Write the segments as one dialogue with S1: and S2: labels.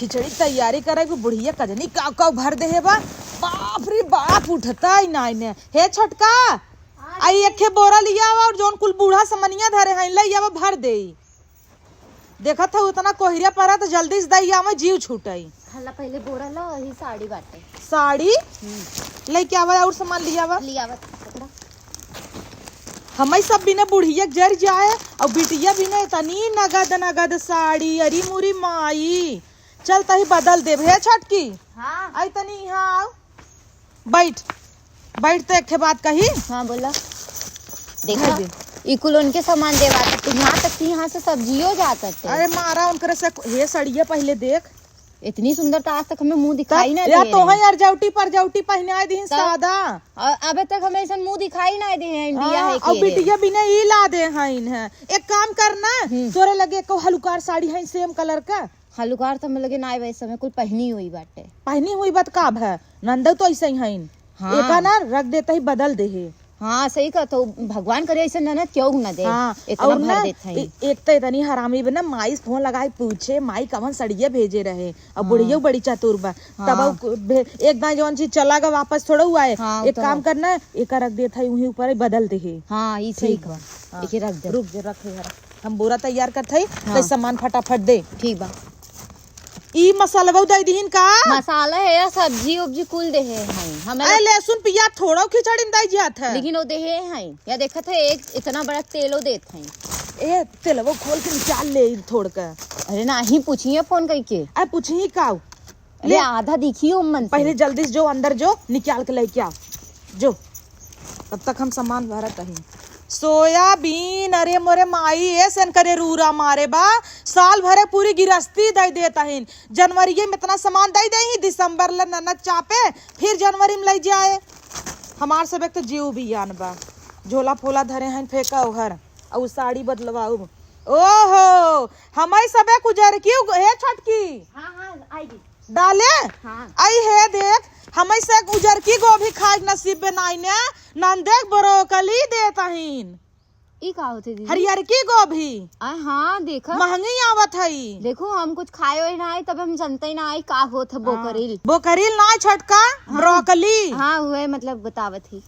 S1: खिचड़ी तैयारी करे को बुढ़िया कजनी काव काव भर दे है बा। बाप रे बाप उठता ही ना ने। हे छोटका आई एक बोरा लिया और जोन कुल बूढ़ा समनिया धरे हैं लइया भर दे। देखा था उतना कोहरिया पड़ा तो जल्दी से दैया में जीव छूटई।
S2: हल्ला पहले बोरा लो ही साड़ी बाटे।
S1: साड़ी लेके आवा और सामान लिया आवा। हमें सब बिना बुढ़िया जर जाए और बिटिया बिना इतनी नगद नगद साड़ी अरी मुरी माई। चल तही बदल दे भे छटकी।
S2: हाँ
S1: आई तनी यहाँ बैठ बैठ तो एक बात कही।
S2: हाँ बोला। देखा इकुल उनके सामान देवा तो यहाँ तक कि यहाँ से सब्जियों जाता है।
S1: अरे मारा उनकर से हे सड़िया पहले देख
S2: इतनी सुंदर तो आज तक हमें मुंह दिखाई ना
S1: या तो है अर्जौटी परजौटी पहने आए दिन सादा
S2: और अबे तक हमें ऐसा मुंह दिखाई ना दे हैं इंडिया है
S1: और बिटिया बिना ई ला दे हैं। एक काम करना तोरे लगे को हलुकार साड़ी है सेम कलर का।
S2: हलुकार तो हमें लगे ना वैसे में कुल पहनी हुई बाटे।
S1: पहनी हुई बात का है नंदा तो ऐसा ही है।
S2: हाँ।
S1: एक ना रख देता ही बदल दे है।
S2: हाँ सही कहा तो भगवान करे ऐसा ना क्यों ना दे।
S1: हाँ,
S2: इतना भर देता है।
S1: एक तो इतनी हरामी बना माई फोन लगाई पूछे माई कवन सड़िया भेजे रहे और बुढ़िया बड़ी चतुर बा। तब एक बार जौन चीज चला गया वापस थोड़ा हुआ है।
S2: हाँ,
S1: एक काम करना एक रख देता है वहीं ऊपर बदल दे।
S2: हाँ ये सही कहा एक रख दे।
S1: रुक जा रखे हम बोरा तैयार करते है। तो सामान फटाफट दे।
S2: ठीक बा।
S1: ई मसाला दे दीहिन का
S2: मसाला है या सब्जी उब्जी कुल दे है हमें।
S1: अरे लहसुन प्याज थोड़ा खिचड़ी में दाई जात है
S2: लेकिन वो दे है या देखा था एक इतना बड़ा तेलो देत है।
S1: ए तेलवा खोल के निकाल ले थोड़ का।
S2: अरे ना ही पूछिए फोन करके।
S1: अरे पूछी का
S2: ले आधा दिखी मन
S1: पहले जल्दी से जो अंदर जो निकाल के लेके आओ जो तब तक हम सामान भरत है। सोयाबीन अरे मोरे माई ऐसन करे रूरा मारे बा साल भरे पूरी गिरस्ती दे देता है। जनवरी में इतना सामान दे दे दिसंबर ले ननद चापे फिर जनवरी में ले जाए। हमार सब एक तो जीव भी यान बा झोला फोला धरे हैं फेंका घर और साड़ी बदलवाऊ। ओहो हमारी सब गुजर क्यों है छटकी।
S2: हाँ हाँ आएगी
S1: डाले
S2: हाँ।
S1: आई है देख हमें से उजर की गोभी खाए नसीब में नाई ने नंदेक ब्रोकली देता हिन।
S2: ई का होते दीदी
S1: हरियर की गोभी
S2: हाँ देखा
S1: महंगी आवत है।
S2: देखो हम कुछ खाए हुए ना आए तब हम जानते ही ना आए का होत है बोकरिल।
S1: बोकरिल ना छटका ब्रोकली।
S2: हाँ हुए मतलब बतावत ही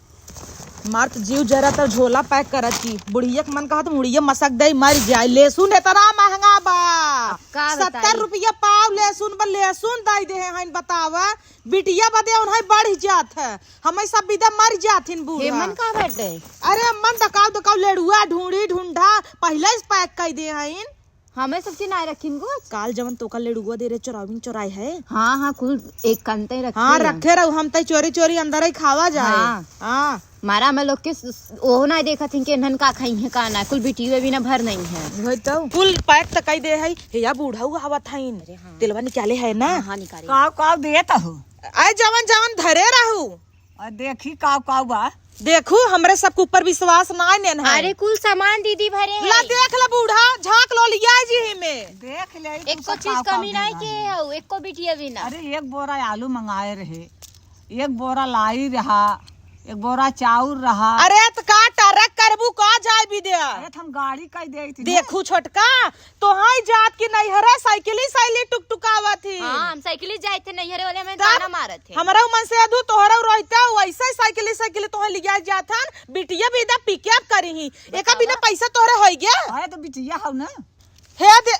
S1: मार्त जीव जरा तो झोला पैक करत की बुढ़िया मन कहा तो मुड़िया मसक दे मर जाए। लहसुन इतना महंगा बा 70 रुपया पाव लहसुन बा लहसुन दाई दे हैं बतावा बिटिया बदे उन्हें बढ़ जात है हमें सब बिदा मर जाथिन बूढ़ा।
S2: मन का बैठे
S1: अरे मन दकाव लेड़ुआ ढूंढी ढूंढा पहले से पैक कर दे हैं।
S2: हमें सब चीज ना रखी
S1: काल जवन तो का लेड़ुआ दे रे चौराई है।
S2: हाँ हाँ कुल एक कंते रखे।
S1: हाँ रखे रहो हम तई चोरी चोरी अंदर ही खावा जाए। हाँ
S2: मारा में लोग के ओहो ना देखा थी कि नन का खाई है का ना कुल बिटियो भी ना भर नहीं है।
S1: वही तो कुल पैक तक दे है या बूढ़ा हुआ आवत है। तिलवा निकाले है ना।
S2: हाँ निकाले
S3: काव देता हूँ
S1: आए जवन जवन धरे रहू
S3: और देखी काव बा
S1: देखू हमरे सबके ऊपर विश्वास ना है।
S2: अरे कुल सामान दीदी भरे
S1: ला देख ला बूढ़ा झांक लो लिया जी में
S3: देख ले
S2: एक को चीज कमी नहीं की है एक को बिटिया भी ना।
S3: अरे एक बोरा आलू मंगाए रहे एक बोरा लाई रहा एक बोरा चाउर रहा।
S1: अरे तो का टरक करबू का जाए भी दे।
S3: अरे हम गाड़ी कई दे थी
S1: देखू छोटका तो हाई जात की नहीं हरे साइकिली साइली टुकटुकावा थी।
S2: हाँ हम साइकिल जाए थे नैहरे वाले में गाना मारत थे।
S1: हमारा मन से अधू तोहरा रहता वैसे साइकिली तोहर लिया जाथन बिटिया भी दा पिकअप करी ही एका बिना पैसा तोहरा होई गया।
S3: अरे तो बिटिया हो ना
S1: हे दे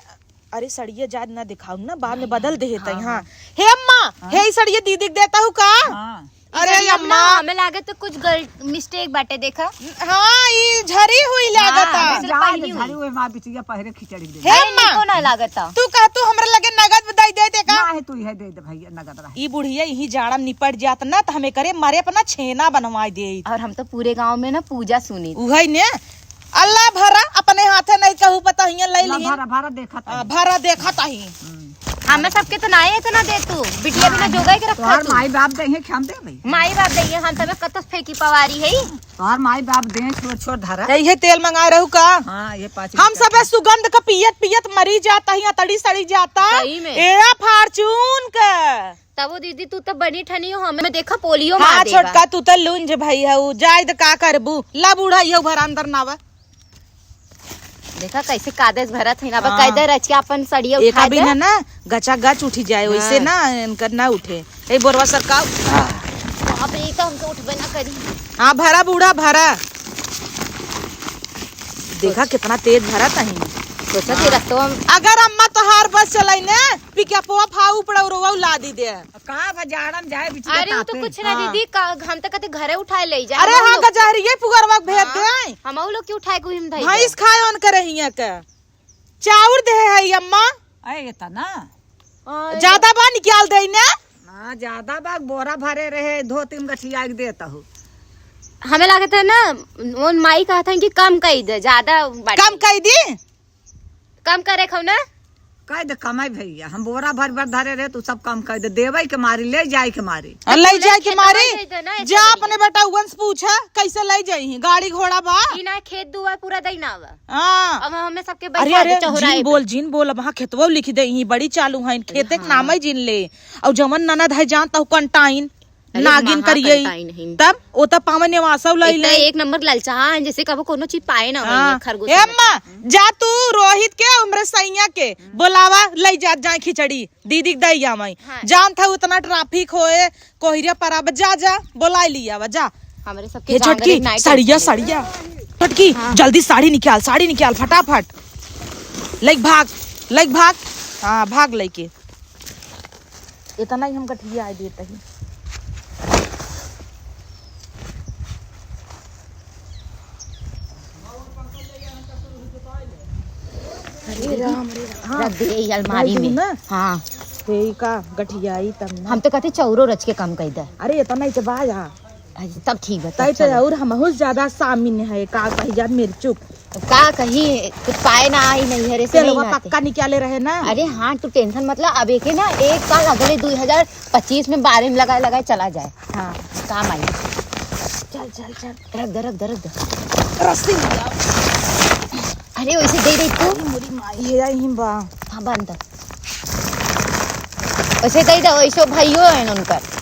S1: अरे सड़िया जाद ना दिखाऊ ना बाद में बदल दे हेतई। हाँ हे अम्मा हे सड़िया दीदी देता हूँ का। अरे अम्मा
S2: हमें लागे तो कुछ मिस्टेक बाटे देखा।
S1: हाँ ये झरी हुई लागता।
S3: माँ बिटिया पहले खिचड़ी दे।
S1: हे अम्मा
S2: को ना लागता
S1: तू कह तू हमरा लगे नगद दे दे देगा।
S3: है तू है दे भैया नगद रहा।
S1: ई बुढ़िया यही जाड़ा निपट जात ना तो हमें करे मारे अपना छेना बनवा दे।
S2: और हम तो पूरे गांव में ना पूजा सुनी
S1: उहई ने अल्लाह भरा अपने हाथे नहीं कहू पता हिया ले ली
S3: भारा देखा
S1: भरा देखा ताही।
S2: हमें सबके तो नाये इतना दे तू बिटिया बिना जोगा के रखा तू।
S3: माई बाप दे क्षम दे भाई
S2: माई बाप दे हम तबे कतस फेंकी पवारी है।
S3: तोहर माई बाप दे छोड़ धारा
S1: ये तेल मंगा रहू का।
S3: हाँ ये 5
S1: हम सब सुगंध का पियत मरी जाता ही तड़ी सड़ी जाता
S2: सही में।
S1: एरा फार्चून का
S2: तब वो दीदी तू तो बनी ठनी हो हमें देखा पोलियो
S1: हाँ
S2: मार देगा।
S1: छोटका तू तो लुंज भाई है जायद का करबू ला बूढ़ा ये भर अंदर नावा
S2: देखा कैसे कागज भरत है ना, अब कायदे रच के अपन सड़िया
S1: एक
S2: उठा
S1: अभी
S2: दे।
S1: ना गचा गच उठी जाए वैसे ना इनकर ना उठे। ए बोरवा सरकाव।
S2: बाप रे, तो हमसे उठबे ना करी।
S1: हाँ भरा बूढ़ा भरा। देखा कितना तेज भरा तही।
S2: सोचा कि रस्तवा में
S1: अगर अम्मा तोहार बस चलाई ने पिकअपवा फाऊ पड़ौरवा ला दी दे।
S3: कहाँ भजाड़न जाए बीच
S2: अरे वो तो कुछ ना दीदी, हम तो कहते घरे उठाए ले जाए।
S1: अरे हाँ गजहरिये पुगरवा भेज दे।
S2: हम लोग क्यों उठाए को हिम धई
S1: भैंस खाए on करे हिया के चाउर दे है अम्मा।
S3: अरे तना
S1: ज्यादा बा निकाल दे ना।
S3: ना ज्यादा बाग बोरा भरे रहे 2-3 गठिया के देता हूँ।
S2: हमें लगा था ना वो माई कहा था कि कम कर दे, ज्यादा
S1: कम कर दी।
S2: कम करे खो ना
S3: कह दे कमाई भैया, हम बोरा भर भर धरे रहे तू सब कम कर दे, देवे के मारी ले जाए के मारी।
S1: ले जाए के मारी
S2: दे दे ना,
S1: जा अपने बेटा उगन से पूछा कैसे ले जाई गाड़ी घोड़ा बा।
S2: ई ना खेत दुआ पूरा दई ना आवा।
S1: हाँ
S2: अब हमें सबके
S1: अरे
S2: बैठा
S1: अरे
S2: दे चौराहे
S1: जिन बोल वहाँ खेतवा लिख दे ही बड़ी चालू है खेते के नाम ही जिन ले और जमन ननद है जानता हूँ कंटाइन नागिन करिए तब ओ तब पावन निवासव लई ले।
S2: एक नंबर ललचा जैसे कबो कोनो चीज पाए ना
S1: हाँ।
S2: खरगोश।
S1: ए अम्मा जा तू रोहित के उम्र सैया के बोलावा ले जात जाए खिचड़ी दीदी दैया मई।
S2: हाँ।
S1: जान था उतना ट्रैफिक होए कोहरिया पराब जा जा बोला लिया वा जा।
S2: हमारे सबके
S1: ये छटकी सड़िया सड़िया छटकी जल्दी साड़ी निकाल फटाफट लेक भाग। हाँ भाग लेके इतना ही हम गठिया आए देते ही। अरे राम हाँ
S2: दे अलमारी में
S1: ना।
S2: हाँ
S1: का गठियाई तब ना।
S2: हम तो कहते चौरो रच के कम कर दे।
S1: अरे इतना ही तो बाजा
S2: तब ठीक है
S1: तय तो और हम ज्यादा सामिन है का कही जा मिर्चुक
S2: का कहीं कुछ पाए ना आई नहीं है से नहीं आते।
S1: पक्का निकाले रहे ना।
S2: अरे हाँ तू टेंशन मतलब अब एक ना एक साल अगले 2025 में बारे में लगाए चला जाए।
S1: हाँ
S2: काम आई।
S1: चल
S2: दरक
S1: रस्सी
S2: अरे वैसे दे तू
S1: मोरी माई है यही बा।
S2: हाँ बंद वैसे दे दो वैसे भाइयों है उनकर।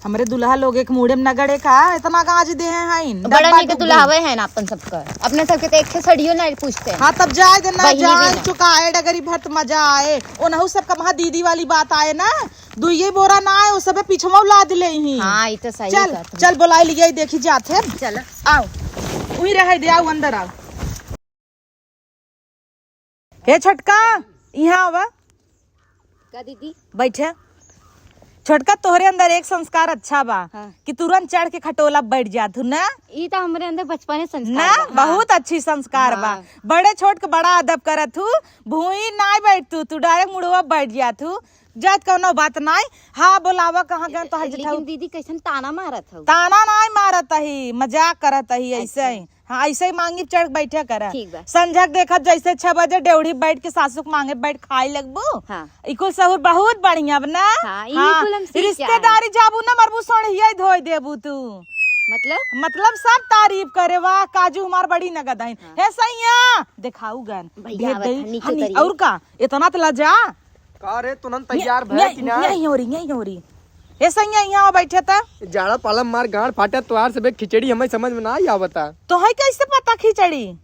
S1: हमरे दुल्हा लोग एक मुड़े में नगड़े का इतना गाज दे हैं
S2: बड़ा नहीं के दुल्हावे है ना अपन सबका अपने सबके तो एक सड़ियो ना पूछते हैं।
S1: हाँ तब जाए देना
S2: बहिनी
S1: जाए
S2: भी ना।
S1: चुकाए डगरी भर मजा आए ओनहु सबका वहाँ दीदी वाली बात आए ना दुइये बोरा ना आए वो सब पीछवा ला दिले ही।
S2: हाँ ये तो सही
S1: चल
S2: बात है।
S1: चल बुलाई लिया देखी जाते
S2: चल
S1: आओ वही रहे दे आओ अंदर आओ। हे छटका यहाँ आवा
S2: का दीदी
S1: बैठे। छोटका तोहरे अंदर एक संस्कार अच्छा बा
S2: हाँ।
S1: कि तुरंत चढ़ के खटोला बैठ जा तू ना
S2: ये तो हमारे अंदर बचपने संस्कार
S1: ना
S2: बा। हाँ।
S1: बहुत अच्छी संस्कार बा।
S2: हाँ।
S1: बड़े छोट के बड़ा अदब करत हूँ भूई ना बैठ तू डायरेक्ट मुड़वा बैठ जा तू जात कौनो बात नाई। हाँ बोलावा कहाँ गए तो
S2: लेकिन दीदी कैसन ताना मारत हो।
S1: ताना नाई मारत ही मजाक करत ही ऐसे ही। हाँ ऐसे ही मांगी चढ़ बैठे कर
S2: ठीक बा।
S1: संझक देखत जैसे 6 बजे डेवढ़ी बैठ के सासुक मांगे बैठ खाई लगबू।
S2: हाँ।
S1: इकुल सहूर बहुत बढ़िया बना।
S2: हाँ, ई कुल हम सीख के आए।
S1: रिश्तेदारी जाबू ना मरबू सोढ़िया धोई देबू तू मतलब सब तारीफ करे वाह काजू हमार बड़ी नगद है। हे सैया दिखाऊ गन
S2: भैया
S1: भेज
S2: आवत
S1: दई।
S2: हन, नीचे
S1: हनी,
S2: उतरिए।
S1: और का इतना तो लजा
S4: का रे तुरंत तैयार भय कि ना
S1: यही हो रही हे सैया यहाँ बैठे था
S4: जाड़ा पालम मार गांड फाटे तोहार से खिचड़ी हमें समझ में ना आवता।
S1: तो है कैसे पता खिचड़ी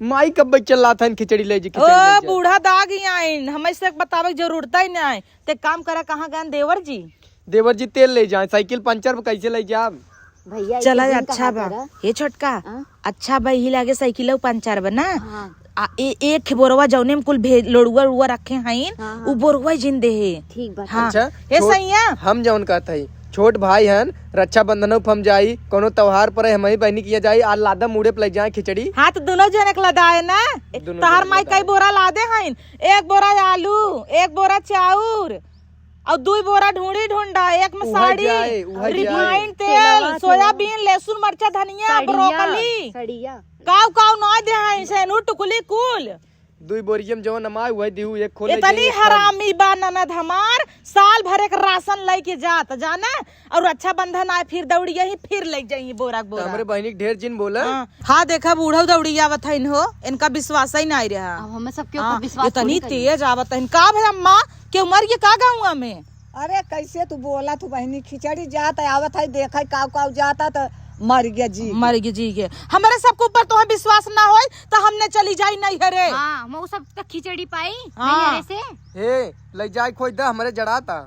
S4: माई कब चल रहा था खिचड़ी ले जी
S1: ओ बूढ़ा दाग ही आइन हमें से बतावे की जरूरत ही नहीं ते काम करा कहाँ गए देवर जी
S4: तेल ले जाए साइकिल पंचर कैसे ले जा
S2: भैया
S1: चला अच्छा बा ये छोटका अच्छा बा यही लागे साइकिल पंचर बना एक बोरवा जौने में कुल लोड़ुआ उड़ुआ रखे हैं उ बोरवा जिन दे है।
S2: ठीक बात।
S1: हाँ
S4: अच्छा,
S1: हे सैया
S4: हम जौन कहते है छोट भाई हन रक्षा बंधन हम जाई कोनो त्योहार पर हमारी बहनी किया जाए आज लादा मुड़े पे ले जाए खिचड़ी।
S1: हाँ तो दोनों जने लदाए ना तहार माई कई बोरा लादे हैं एक बोरा आलू एक बोरा चाउर और 2 बोरा ढूंढी ढूंढा एक में साड़ी रिफाइंड तेल सोयाबीन लहसुन मरचा धनिया ब्रोकली काव काव ना दे हैं सेनूर टुकली कुल
S4: 2 बोरियम जो नमाय वही दिहु एक खोले
S1: इतनी हरामी बा ननद हमार साल भर एक राशन लेके जात जाना और अच्छा बंधन आए फिर दौड़ी यही फिर ले जाइए बोरा बोरा।
S4: हमारे बहनी के ढेर जिन बोला।
S1: हाँ देखा बूढ़ा दौड़ी आवत है इनको इनका विश्वास ही नहीं रहा।
S2: अब हमें सबके ऊपर विश्वास
S1: इतनी तेज आवत है का भाई अम्मा के उमर ये का गाँव में।
S3: अरे कैसे तू बोला तू बहनी खिचड़ी जाता आवत है देखा काव काव जाता तो मर गया जी
S1: मर गए जी के। हमारे सबके ऊपर तो विश्वास ना हो तो हमने चली जाई नहीं हरे।
S2: हाँ मैं सब तक खिचड़ी पाई
S1: हाँ।
S2: नहीं से
S4: हे ले जाए खोज दे हमरे जड़ाता।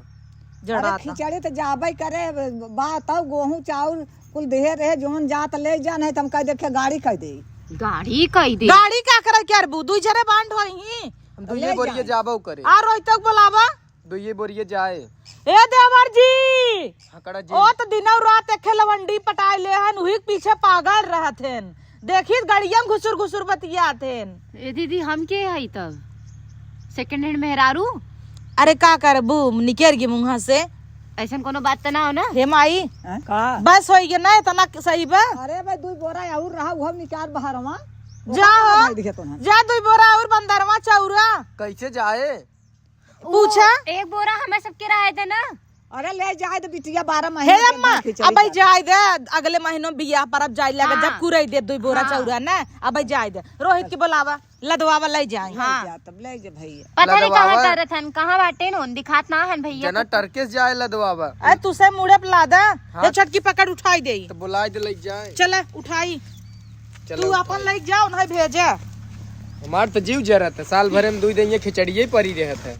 S1: जड़ा
S3: खिचड़ी तो जाबे करे बात हो गेहूं चाउर कुल देहे रहे जोन जात ले जा नहीं तुम कह देखे गाड़ी कह दे
S2: गाड़ी कही दे
S1: गाड़ी क्या करे क्या रे दू जरे बांध होई
S4: हम दुइये बोरिये जाबो करे।
S1: आ रोई तक बोलावा
S4: दुइये बोरिये जाए।
S1: ए देवर जी
S4: हकड़ा जी
S1: ओ तो दिनौ रात एक लवंडी पटाई ले हन उही के पीछे पागल रहत हन। देखी गड़िया में घुसुर घुसुर बतियात हन।
S2: ए दीदी हम के हई तब सेकंड हैंड मेहरारू
S1: अरे का करबू निकेर गे मुंहा से
S2: ऐसा कोनो बात तो ना हो ना।
S1: हे माई
S3: का
S1: बस होई गे ना इतना सही बा।
S3: अरे भाई दू बोरा और रहा वो निकाल बहरवा
S1: जा हो
S3: दिखे तो ना
S1: जा दुई बोरा और बंदरवा चौरा
S4: कैसे जाए?
S1: पूछा
S2: एक बोरा हमें सबके रहे थे ना।
S3: अरे ले जाए तो बिटिया 12
S1: हे
S3: महीने के
S1: अम्मा
S3: बाद खिचड़ी
S1: अब जाए दे अगले महीनों में बियाह पर अब जाए लगे
S2: हाँ।
S1: जब कुरई दे दुई बोरा
S2: हाँ।
S1: चौरा ना अब जाए दे रोहित के बुलावा लदवावा ले जाए।
S3: हाँ तब ले जा भैया
S2: पता नहीं कहाँ
S4: लगवावा।
S2: तरत हन कहाँ बाटे न दिखात ना हन भैया।
S4: जना टरकेस जाए लदवावा
S1: अरे तुसे मुड़े पे लादा
S4: हाँ।
S1: ये छटकी पकड़ उठाई दे
S4: तो बुलाए दे ले जाए।
S1: चले उठाई
S4: चलो
S1: तू अपन ले जाओ नहीं भेजे।
S4: हमार तो जीव जरत है साल भरे में 2 दिन ये खिचड़िये परी रहत है।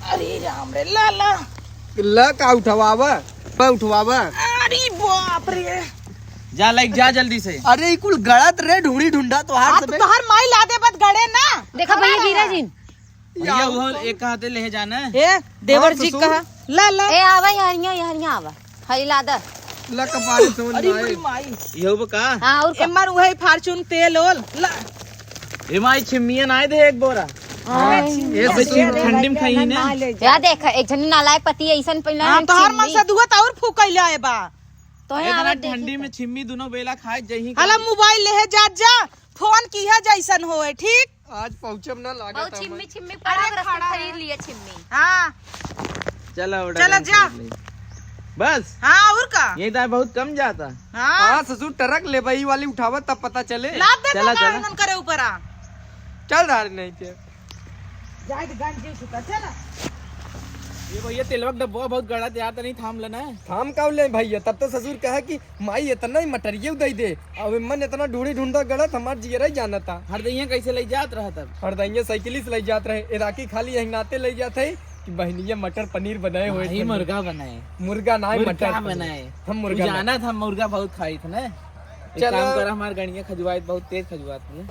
S1: अरे राम रे लाला
S4: ला का उठवावा उठवावा।
S1: अरे बाप रे
S5: जा लाइक जा जल्दी से।
S4: अरे कुल गड़त रे ढूंढी ढूंढा तो हाथ
S1: तो हर माई लादे बत गड़े ना
S2: देखा भैया वीरा जी
S5: भैया वो एक हाथे ले जाना है।
S1: हे देवर जी
S4: ससुर।
S1: कहा ला ला
S2: ए आवा यहरिया आवा हरी लादा।
S4: ला कपारे सोन
S1: अरे
S4: भाई।
S1: बड़ी माई
S5: ये वो का
S2: हाँ और
S1: एमर वही फार्चून तेल ओल ला
S5: ये माई छिमियन आए थे एक बोरा। ये से ठंडी में खाई
S3: ना
S5: ना।
S3: ले जा
S2: या देख एक जन नालायक पति ऐसन पहिला
S1: हाँ तो हर मन से दुगत और फूकैले आए बा।
S2: तो है
S5: इतना
S2: आवा
S5: ठंडी में छिम्मी दोनों बेला खाए जही
S1: हला मोबाइल ले जा जा फोन की है जैसन होए ठीक।
S4: आज पहुंचब ना लागत
S2: बहुत
S4: है
S2: छिम्मी
S4: हमें।
S2: छिम्मी पड़ा रस्ते खरीद लिया छिम्मी।
S1: हाँ
S5: चला
S1: चला जा।
S5: बस
S1: हाँ और का
S5: ये तो बहुत कम जाता।
S1: हाँ
S4: हाँ ससुर टरक ले भाई वाली उठावा तब पता चले।
S1: लाद दे
S5: चला,
S1: ना
S5: चला।
S1: गार्डन करे ऊपर आ
S4: चल रहा नहीं थे।
S1: जाए गंजी सुता चला।
S5: ये भैया तिलवक डब्बा बहुत गड़ा तैयार तो नहीं थाम लेना है।
S4: थाम काव ले भैया तब तो ससुर कहा कि माई इतना ही मटरिये दे दे अब मन इतना ढूंढी ढूंढा गड़त हमार जियरा ही जाना था।
S5: हर दैया कैसे ले जात रहा तब।
S4: हरदैया साइकिल से ले जात रहे इराकी खाली यही नाते ले जाते कि बहनिया मटर पनीर बनाए हुए
S5: वही मुर्गा बनाए।
S4: मुर्गा ना
S5: मुर्गा
S4: मटर
S5: बनाए।
S4: हम मुर्गा
S5: जाना था मुर्गा बहुत खाई था ना। एक
S4: चलो।
S5: काम कर हमार गणिया खजुआत बहुत तेज खजुआती है।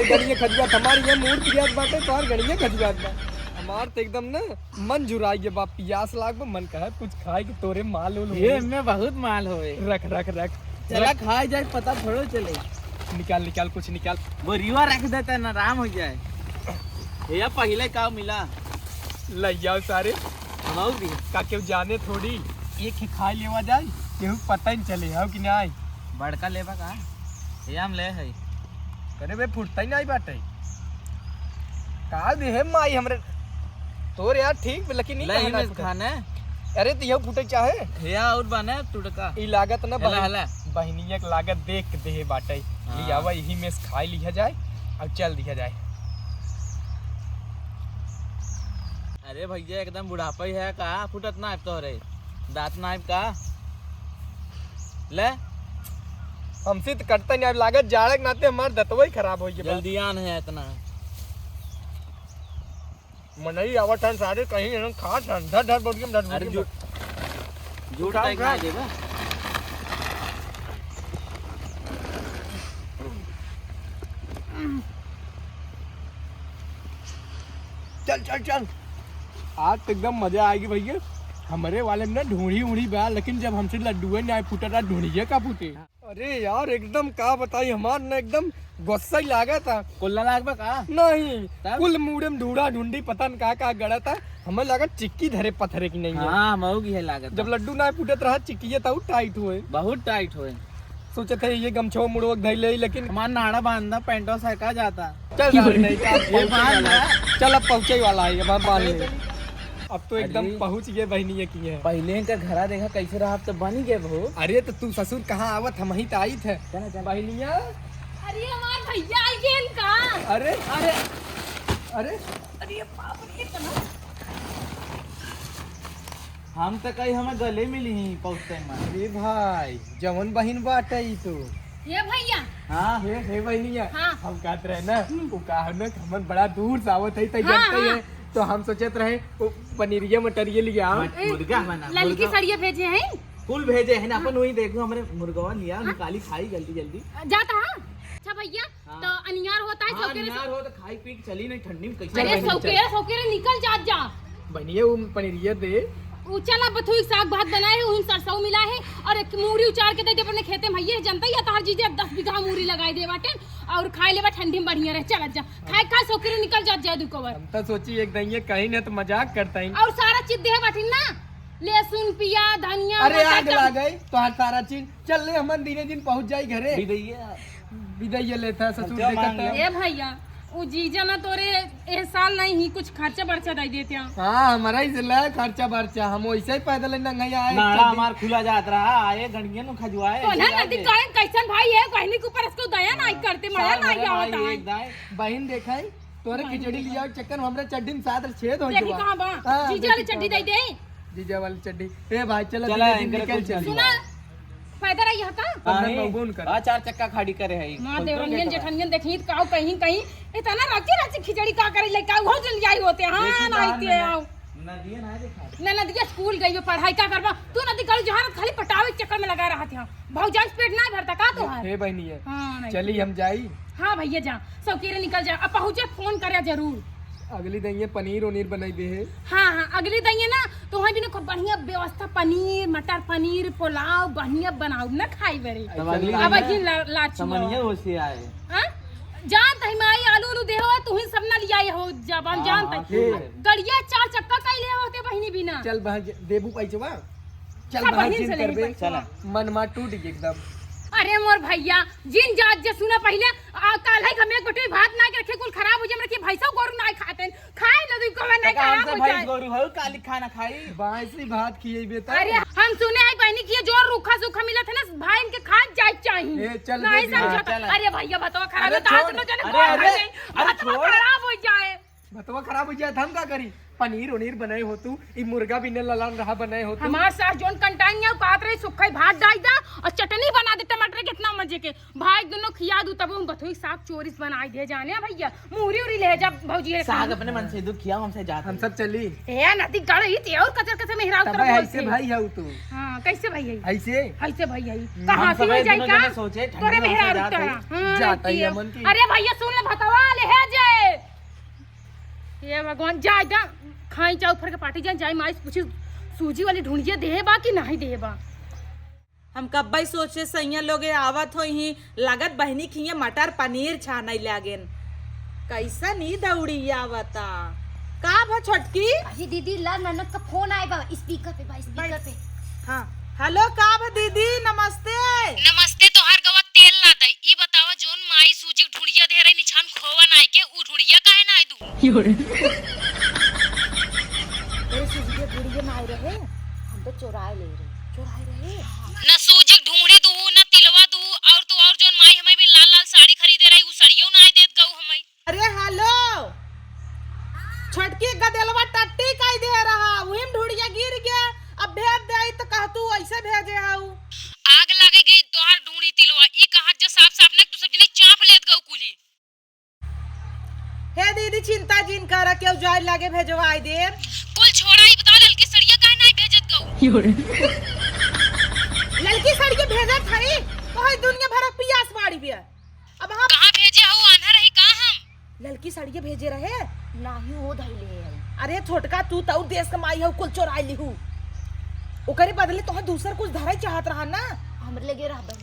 S4: गड़िया खजुआत हमारी ये मूड प्रियास बाटे तो गड़िया खजुआत बा हमार तो एकदम ना मन जुराई के बाप पियास लाग बा मन कहा कुछ खाए कि तोरे माल उल
S5: ये में बहुत माल होए।
S4: रख रख रख
S5: चला खाए जाए पता थोड़ो चले।
S4: निकाल निकाल कुछ निकाल।
S5: वो रिवा रख देता है ना आराम हो जाए। ये पहले का मिला
S4: ले जाओ सारे
S5: हम भी
S4: का केहू जाने थोड़ी एक ही खा लेवा जाए केहू पता ही चले हो कि नहीं।
S5: बड़का लेबा का ये हम ले है।
S4: अरे बे फुटता ही नहीं बाटे का दे है माई हमरे तोर यार ठीक लेकिन नहीं
S5: ले
S4: कहना
S5: में खाना
S4: अरे तो यह फुटे चाहे
S5: या और बने तुड़का
S4: ई लागत ना
S5: हला हला
S4: बहनिया के लागत देख के दे बाटे
S5: हाँ।
S4: लियावा यही में से खाई लिया जाए और चल दिया जाए।
S5: अरे भैया एकदम बुढ़ापा ही है का फुटत ना तो रे दांत नाइब का ले
S4: हमसे तो कटता नहीं अब लागत जाड़क नाते हमारे दतवा ही खराब हो गया
S5: जल्दी आन है इतना।
S4: मनई आवत ठन सारे कहीं न खा ठंडा डर बोल के डर
S5: अरे
S4: बोल
S5: झूठ
S4: उठाओ,
S5: टाइप ना
S4: उठाओ।
S5: देबा।
S4: चल चल चल आज तो एकदम मजा आएगी भैया हमारे वाले में ना ढूंढी उड़ी बा लेकिन जब हमसे लड्डुए नहीं फूटा था ढूंढिए का फूटे। अरे यार एकदम का बताई हमार ना एकदम गुस्सा ही लागा था
S5: कुल्ला लागबा का
S4: नहीं
S5: तब?
S4: कुल मुड़े में ढूंढा ढूंढी पता नहीं का गड़ा था हमें लगा चिक्की धरे पत्थरे की नहीं है।
S5: हाँ मऊगी है लागत
S4: जब लड्डू ना फूटत रहा चिक्की था टाइट हुए
S5: बहुत टाइट होए।
S4: सोचे थे ये गमछो मुड़वक धैल ले लेकिन
S5: हमार नाड़ा बांधा पेंटो सहका जाता।
S4: चल यार, नहीं तो अब
S5: ये
S4: पहुंचे
S5: बांध
S4: वाला है।
S5: ना।
S4: चल अब पहुंचे ही वाला है अब बांध ले। अब तो एकदम
S5: अरे।
S4: पहुंच गए बहनिया की है।
S5: पहले का घरा देखा कैसे रहा अब तो बन गए बहु।
S4: अरे तो तू ससुर कहाँ आवत हम ही तो आई थे बहनिया।
S2: अरे हमार भैया आई गेल का।
S4: अरे अरे अरे
S5: हम तो कहीं हमें गले मिली ही पहुँचते में।
S4: अरे भाई जवन बहन बात है तो
S6: ये भैया
S5: हाँ
S4: हे बहनिया
S6: हाँ।
S4: हम कहते रहे ना वो कहा ना कि हमन बड़ा दूर से आवत है तो जानते हैं तो हम सोचत रहे वो पनीरिया मटरिया ले आओ।
S5: मुर्गा बना
S6: लड़की सड़िए भेजे हैं
S5: फूल भेजे है ना अपन वही देखो हमारे मुर्गा लिया निकाली खाई जल्दी जल्दी।
S6: जाता हाँ अच्छा भैया
S5: हाँ।
S6: तो अनियार होता है
S5: हाँ,
S6: सौकेरे
S5: नार हो तो खाई पी के चली नहीं ठंडी में कैसे
S6: अरे
S4: बहनी,
S6: सौकेरे सौकेरे निकल जा
S4: बहनिया वो पनीरिया दे
S6: ऊ चला बथुई साग भात बनाए है उन सरसों मिला है और एक मूरी उचार के दे अपने खेते में भैया जनता ही तार जीजे 10 बीघा मूरी लगाई दे बाटे और खाई लेबा ठंडी में बढ़िया रहे चल जा खाए सौकेरे निकल जा जादू कवर
S4: हम तो सोची एक दिन ये कहीं ना तो मजाक करता ही।
S6: और सारा चीज दे बाटी ना लहसुन प्याज धनिया
S4: अरे
S6: मटर,
S4: आग ला गई तो हर सारा चीज चल ले हमन दिने दिन पहुंच जाई घरे
S5: दैया
S4: विदाई लेता ससुर
S5: खर्चा
S4: देखता
S5: मांग
S6: ए भैया वो जीजा ना तोरे ए साल नहीं ही कुछ खर्चा बर्चा दे देते हैं
S4: हाँ हमारा ही जिला है खर्चा बर्चा हम वैसे ही पैदल नंगाई आए
S5: नाड़ा हमार खुला जात रहा आए गंडिया नु खजुआए
S6: तो ना नदी का कैसन भाई है कहने के ऊपर इसको दया नहीं करते मजा नहीं आवता है
S5: एक दाए
S4: बहन देखा है तोरे खिचड़ी लिया चक्कर में हमरा चड्डी में साथ छेद हो
S6: देखी कहां बा
S4: हाँ,
S6: जीजा वाली चड्डी दे दे
S4: जीजा वाली चड्डी ए भाई चलो
S5: चला,
S4: दिन
S5: इनकरे
S4: निकल
S5: कुछ
S4: चल
S6: सुना फायदा रही है का
S4: हमने मौगून कर
S5: आ 4 चक्का खाड़ी करे है
S6: मां देवरंगन जेठनियन देखी काऊ कहीं कहीं इतना राची राची खिचड़ी का करे ले काऊ हो जल जाई होते हां नहीं ते आओ
S5: नदिया ना देखा
S6: ना नदिया स्कूल गई हो पढ़ाई का करबा तू नदी कल जहां खाली पटावे के चक्कर में लगा रहा था भौजाई पेट नहीं भरता का तो
S4: हे बहनी है
S6: हां नहीं
S4: चली हम जाई
S6: हां भैया जा सौकेरे निकल जा अब पहुंचे फोन करे जरूर
S4: अगली दिन ये पनीर उनीर बनाई दे है
S6: हाँ हाँ अगली दिन ना तो वहाँ भी ना खूब बढ़िया व्यवस्था पनीर मटर पनीर पुलाव बढ़िया बनाओ ना खाई बड़ी अब अजी लाची
S5: समनिया होशी आए
S6: हाँ? जानत है मैं आलू उलू देहो तू ही सब ना लिया हो जब हम जानत है गड़िया 4 चक्का का ले होते बहिनी बिना
S4: चल बहन देबू पैचवा चल
S6: सब
S4: बहन
S6: बहिन
S4: जिन
S6: से ले
S4: करबे
S5: चला
S4: मन मा टूट गई एकदम
S6: अरे मोर भैया जिन जात जे सुना पहले काल है हमें गोटे भात ना के रखे कुल खराब हो जाए रखे भैसा गोरु ना खाते खाए न तू को नहीं खराब हो
S5: भाई
S6: जाए
S5: गोरू हो काली खाना खाई
S4: बासी भात खिएबे त
S6: अरे हम सुने है बहनी की जो रूखा सूखा मिला था ना भाई इनके खान जाए चाहिए
S4: ए, चल
S6: नहीं
S4: बेटी,
S6: समझो
S5: चल।
S6: अरे भैया बताओ खराब
S4: अरे
S6: है तो आज
S4: छोड़।
S6: तो जने
S5: अरे, अरे, अरे
S6: बताओ
S5: छोड़।
S6: खराब हो जाए
S4: भतवा खराब हो जाए हम का करी पनीर उनीर बनाए हो तू ई मुर्गा भी ने ललान रहा बनाए हो तू
S6: हमार सास जोन कंटाइन है काट रही सुखई भात डाल दा और चटनी बना दे टमाटर के इतना मजे के भाई दोनों खिया दू तब हम बथोई साग चोरिस बनाई दे जाने भैया मुहरी उरी ले जा भौजी है
S5: साग अपने मन से दुख किया हमसे जात
S4: हम सब चली
S6: ए नदी गड़ी थी और कचर कचर मेहरा
S4: तब
S6: उतर
S4: ऐसे भाई है तू
S6: हां कैसे भैया
S4: ऐसे
S6: ऐसे भैया कहां से
S5: सब
S6: हो जाए
S5: दोनों
S6: का
S5: जने सोचे ठंडी
S6: तोरे
S5: में
S6: मेहरा
S5: हमसे जात
S6: उतर
S5: है।
S4: जाता ही अमन की।
S6: अरे भैया सुन ले भतवा ले है जाए ये भगवान जाए जा खाई चाउ फर के पार्टी जाए माई पूछी सूजी वाली ढूंढिए दे बा कि नहीं दे बा
S1: हम कब भाई सोचे सैया लोगे आवत हो ही लागत बहनी खिए मटर पनीर छानई लागेन कैसा नी दौड़ी आवता का भा छोटकी
S2: अरे दीदी ला ननद का फोन आए बा स्पीकर पे बा स्पीकर पे
S1: हाँ हेलो का भा दीदी नमस्ते
S6: नमस्ते तोहार गवा तेल ला दई ई बतावा जोन माई सूजी ढूंढिया दे रही निछान खोवा नाई के उ ढूंढिया काहे ना आई दू
S1: तेरे सूजी के ढूंढिए ना आए रहे
S2: हम तो चुराए ले रहे
S6: न सूजी ढूंढी दू न तिलवा दू और तो और जोन माई हमें भी लाल लाल साड़ी खरीदे रही उ साड़ियों ना आई देत गऊ हमें
S1: अरे हेलो छोटकी गदेलवा टट्टी काई दे रहा वहीम ढूंढिया गिर गया अब भेज दे आई तो कह तू ऐसे भेजे हाउ
S6: आग लागे गई तोहार ढूंढी तिलवा ई कहत जो साफ साफ न दूसर जने चाप लेत गऊ कुली
S1: हे दीदी चिंता जिन कर केउ जाय लागे भेजवाई दे
S6: कुल छोड़ा ई बता ललकी सड़िया काहे ना भेजत गऊ
S1: लड़की सड़के भेजत हई कहे दुनिया भर पियास बाड़ी बिया अब हम
S6: कहां भेजे हो आंधा रही का हम
S1: लड़की सड़के भेजे रहे
S2: नाही वो धइले है
S1: अरे छोटका तू तो देश कमाई हो कुल चोराई लिहू ओकरे बदले तो दूसर कुछ धराई चाहत रहा ना
S2: हमरे लगे रहबे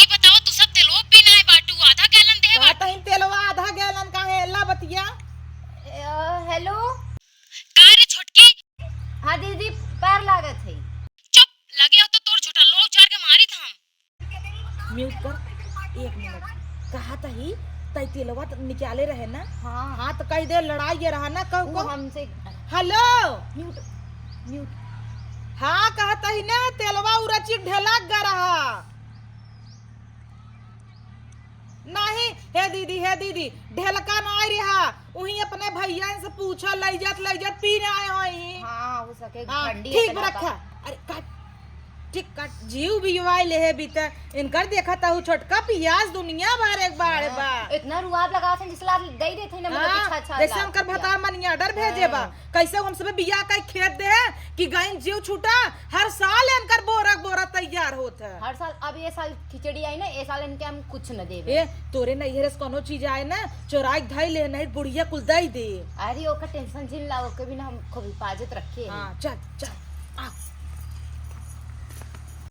S6: ई बताओ तू सब तेलो पीना है बाटू आधा गैलन दे
S1: का तही तेलवा आधा गैलन का है अल्लाह बतिया
S2: हेलो
S6: का रे छोटकी
S2: हाँ दीदी पैर लागत है
S6: चुप लगे हो तो तोर झूठा लो उचार के मारी था हम
S1: म्यूट कर 1 मिनट कहा तही तई तेलवा निकाले रहे ना
S2: हाँ
S1: हाँ तो कई देर लड़ाई ये रहा ना कहो
S2: वो
S1: को
S2: हमसे
S1: हेलो
S2: म्यूट म्यूट
S1: हाँ कहता ही ना तेलवा उरची ढेलक गा रहा नहीं हे दीदी ढेलका ना आई रहा वही अपने भैया से पूछा ले जात पीने आए हो
S2: हाँ हो सके
S1: हाँ,
S2: ठंडी
S1: ठीक
S2: इतना
S1: रखा। अरे काट ठीक काट जीव भी युवा ले बीते इनकर देखा ताहू छोटका पियाज दुनिया भर एक बार बा
S2: इतना रुआब लगाओ थे जिसला दे दे थे ना मतलब
S1: हाँ,
S2: अच्छा
S1: जैसे उनकर भता मनिया डर भेजे बा कैसे हम सब बिया का खेत दे कि गाय जीव छूटा हर साल इनकर बोरा तैयार होत है।
S2: हर साल अब ये साल खिचड़ी आई ना ये साल इनके हम कुछ न देवे
S1: ए तोरे नैहरे से कोनो चीज आए ना चोराई धाई ले नहीं बुढ़िया कुल दई दे।
S2: अरे ओका टेंशन झिल ला ओके भी ना हम खूब हिफाजत रखे
S1: हाँ चल आ